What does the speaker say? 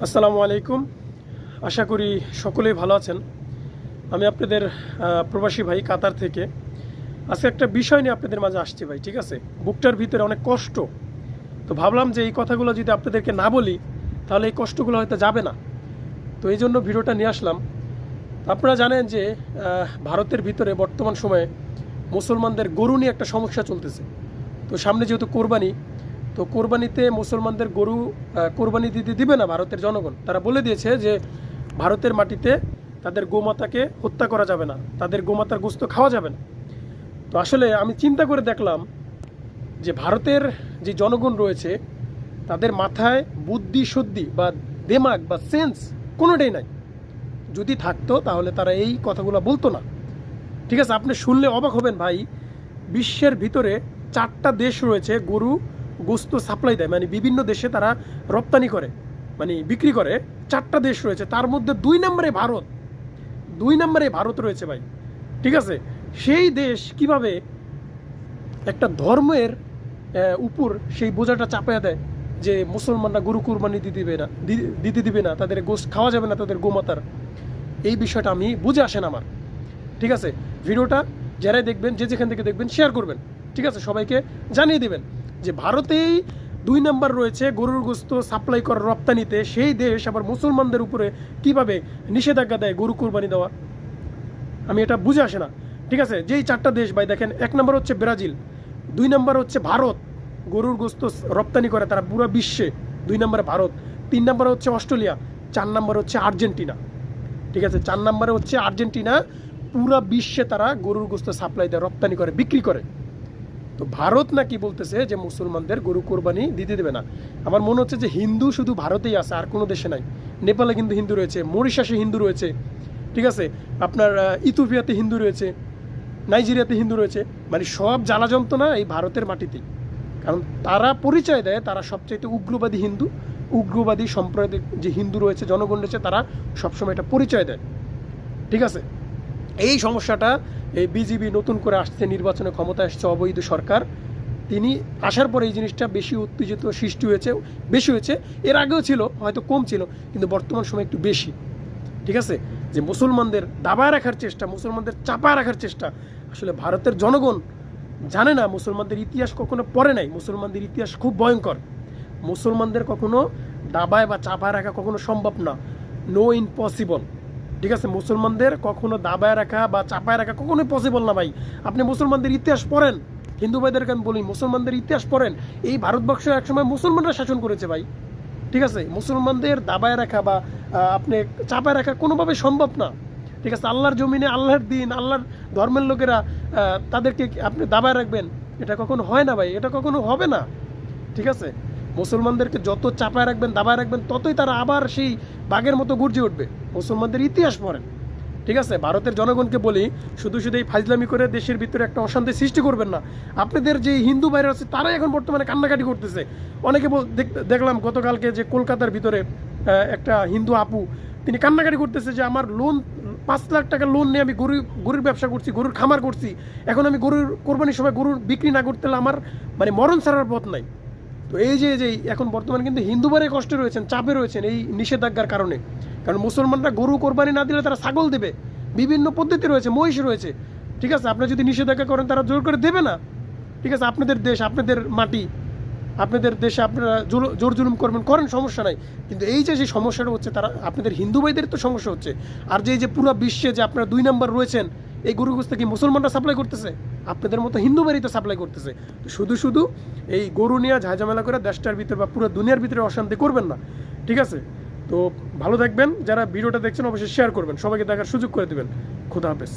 আসসালামু আলাইকুম। আশা করি সকলেই ভালো আছেন। আমি আপনাদের প্রবাসী ভাই কাতার থেকে আজকে একটা বিষয় নিয়ে আপনাদের মাঝে আসছি ভাই, ঠিক আছে? বুকটার ভিতরে অনেক কষ্ট, তো ভাবলাম যে এই কথাগুলো যদি আপনাদেরকে না বলি তাহলে এই কষ্টগুলো হয়তো যাবে না, তো এই জন্য ভিডিওটা নিয়ে আসলাম। আপনারা জানেন যে ভারতের ভিতরে বর্তমান সময়ে মুসলমানদের গরু নিয়ে একটা সমস্যা চলতেছে। তো সামনে যেহেতু কোরবানি, তো কোরবানিতে মুসলমানদের গরু কোরবানি দিতে দিবে না ভারতের জনগণ। তারা বলে দিয়েছে যে ভারতের মাটিতে তাদের গোমাতাকে হত্যা করা যাবে না, তাদের গোমাতার গোস্ত খাওয়া যাবে না। তো আসলে আমি চিন্তা করে দেখলাম যে ভারতের যে জনগণ রয়েছে তাদের মাথায় বুদ্ধি শুদ্ধি বা দেমাগ বা সেন্স কোনোটাই নাই। যদি থাকতো তাহলে তারা এই কথাগুলো বলতো না, ঠিক আছে? আপনি শুনলে অবাক হবেন ভাই, বিশ্বের ভিতরে 4টা দেশ রয়েছে গরু গোস্ত সাপ্লাই দেয়, মানে বিভিন্ন দেশে তারা রপ্তানি করে, মানে বিক্রি করে। 4টা দেশ রয়েছে, তার মধ্যে 2 নম্বরে ভারত, 2 নম্বরে ভারত রয়েছে ভাই, ঠিক আছে? সেই দেশ কিভাবে একটা ধর্মের উপর সেই বোঝাটা চাপায়া দেয় যে মুসলমানরা গরু কুরবানি দিতে দিবে না, তাদের গোস্ত খাওয়া যাবে না তাদের গোমাতার। এই বিষয়টা আমি বুঝে আসেন আমার, ঠিক আছে? ভিডিওটা যারাই দেখবেন, যে যেখান থেকে দেখবেন শেয়ার করবেন, ঠিক আছে? সবাইকে জানিয়ে দেবেন যে ভারতেই 2 নম্বর রয়েছে গরুর গোস্ত সাপ্লাই করার রপ্তানিতে, সেই দেশ আবার মুসলমানদের উপরে কিভাবে নিষেধাজ্ঞা দেয় গরু কুরবানি দেওয়া। আমি এটা বুঝে আসে না, ঠিক আছে? যেই 4টা দেশ ভাই দেখেন, 1 নম্বর হচ্ছে ব্রাজিল, 2 নম্বর হচ্ছে ভারত, গরুর গোস্ত রপ্তানি করে তারা পুরো বিশ্বে, 2 নম্বরে ভারত, 3 নম্বরে হচ্ছে অস্ট্রেলিয়া, 4 নম্বরে হচ্ছে আর্জেন্টিনা, ঠিক আছে? 4 নম্বরে হচ্ছে আর্জেন্টিনা। পুরা বিশ্বে তারা গরুর গোস্ত সাপ্লাই দেয়, রপ্তানি করে, বিক্রি করে। তো ভারত নাকি বলতেছে যে মুসলমানদের গরু কোরবানি দিতে দেবে না। আমার মনে হচ্ছে যে হিন্দু শুধু ভারতেই আছে, আর কোনো দেশে নাই। নেপালে কিন্তু হিন্দু রয়েছে, মরিশাসে হিন্দু রয়েছে, ঠিক আছে? আপনার ইথিওপিয়াতে হিন্দু রয়েছে, নাইজেরিয়াতে হিন্দু রয়েছে, মানে সব জ্বালা যন্ত্রণা এই ভারতের মাটিতেই। কারণ তারা পরিচয় দেয় তারা সবচাইতে উগ্রবাদী হিন্দু, উগ্রবাদী সম্প্রদায়ের যে হিন্দু রয়েছে, জনগণ রয়েছে, তারা সবসময় এটা পরিচয় দেয়, ঠিক আছে? এই সমস্যাটা এই বিজেপি নতুন করে আসছে, নির্বাচনে ক্ষমতায় আসছে অবৈধ সরকার, তিনি আসার পরে এই জিনিসটা বেশি উত্তেজিত সৃষ্টি হয়েছে, বেশি হয়েছে। এর আগেও ছিল, হয়তো কম ছিল, কিন্তু বর্তমান সময় একটু বেশি, ঠিক আছে? যে মুসলমানদের দাবায় রাখার চেষ্টা, মুসলমানদের চাপায় রাখার চেষ্টা। আসলে ভারতের জনগণ জানে না, মুসলমানদের ইতিহাস কখনো পড়ে নাই। মুসলমানদের ইতিহাস খুব ভয়ঙ্কর। মুসলমানদের কখনো দাবায় বা চাপায় রাখা কখনো সম্ভব না, নো ইম্পসিবল, ঠিক আছে? মুসলমানদের কখনো দাবায় রাখা বা চাপায় রাখা কখনোই পসিবল না ভাই। আপনি মুসলমানদের ইতিহাস পড়েন, হিন্দু ভাইদেরকে আমি বলি মুসলমানদের ইতিহাস পড়েন। এই ভারতবর্ষে একসময় মুসলমানরা শাসন করেছে ভাই, ঠিক আছে? মুসলমানদের দাবায় রাখা বা আপনি চাপায় রাখা কোনোভাবে সম্ভব না, ঠিক আছে? আল্লাহর জমিনে, আল্লাহর দিন, আল্লাহর ধর্মের লোকেরা তাদেরকে আপনি দাবায় রাখবেন, এটা কখনো হয় না ভাই, এটা কখনো হবে না, ঠিক আছে? মুসলমানদেরকে যত চাপায় রাখবেন, দাবায় রাখবেন, ততই তারা আবার সেই বাঘের মতো গর্জে উঠবে। মুসলমানদের ইতিহাস পড়েন, ঠিক আছে? ভারতের জনগণকে বলি, শুধু শুধু এই ফাজলামি করে দেশের ভিতরে একটা অশান্তি সৃষ্টি করবেন না। আপনাদের যে হিন্দু ভাইরা আছে তারাই এখন বর্তমানে কান্নাকাটি করতেছে। অনেকে দেখলাম গতকালকে যে কলকাতার ভিতরে একটা হিন্দু আপু, তিনি কান্নাকাটি করতেছে যে আমার লোন 5 লাখ টাকা লোন নিয়ে আমি গরুর ব্যবসা করছি, গরুর খামার করছি, এখন আমি গরুর কোরবানির সময় গরুর বিক্রি না করতে হলে আমার মানে মরণ ছাড়ার পথ নাই। তো এই যে যে এখন বর্তমানে কিন্তু হিন্দু ভাইরা কষ্টে রয়েছেন, চাপে রয়েছেন এই নিষেধাজ্ঞার কারণে। কারণ মুসলমানরা গরু কোরবানি না দিলে তারা ছাগল দেবে, বিভিন্ন পদ্ধতি রয়েছে, মহিষ রয়েছে, ঠিক আছে? আপনি যদি নিষেধাজ্ঞা করেন তারা জোর করে দেবে না, ঠিক আছে? আপনাদের দেশ, আপনাদের মাটি, আপনাদের দেশে আপনারা জোর জুলুম করবেন, করেন, সমস্যা নাই। কিন্তু এই যে যে সমস্যাটা হচ্ছে, তারা আপনাদের হিন্দু ভাইদের তো সমস্যা হচ্ছে। আর যে পুরো বিশ্বে যে আপনারা 2 নম্বর রয়েছেন, এই গরু গোস্ত কি মুসলমানরা সাপ্লাই করতেছে? আপনাদের মতো হিন্দু বাড়ি তো সাপ্লাই করতেছে। তো শুধু শুধু এই গরু নিয়ে ঝাঁঝামেলা করে দেশটার ভিতরে বা পুরো দুনিয়ার ভিতরে অশান্তি করবেন না, ঠিক আছে? তো ভালো থাকবেন, যারা ভিডিওটা দেখছেন অবশ্যই শেয়ার করবেন, সবাইকে দেখার সুযোগ করে দেবেন। খোদা হাফেজ।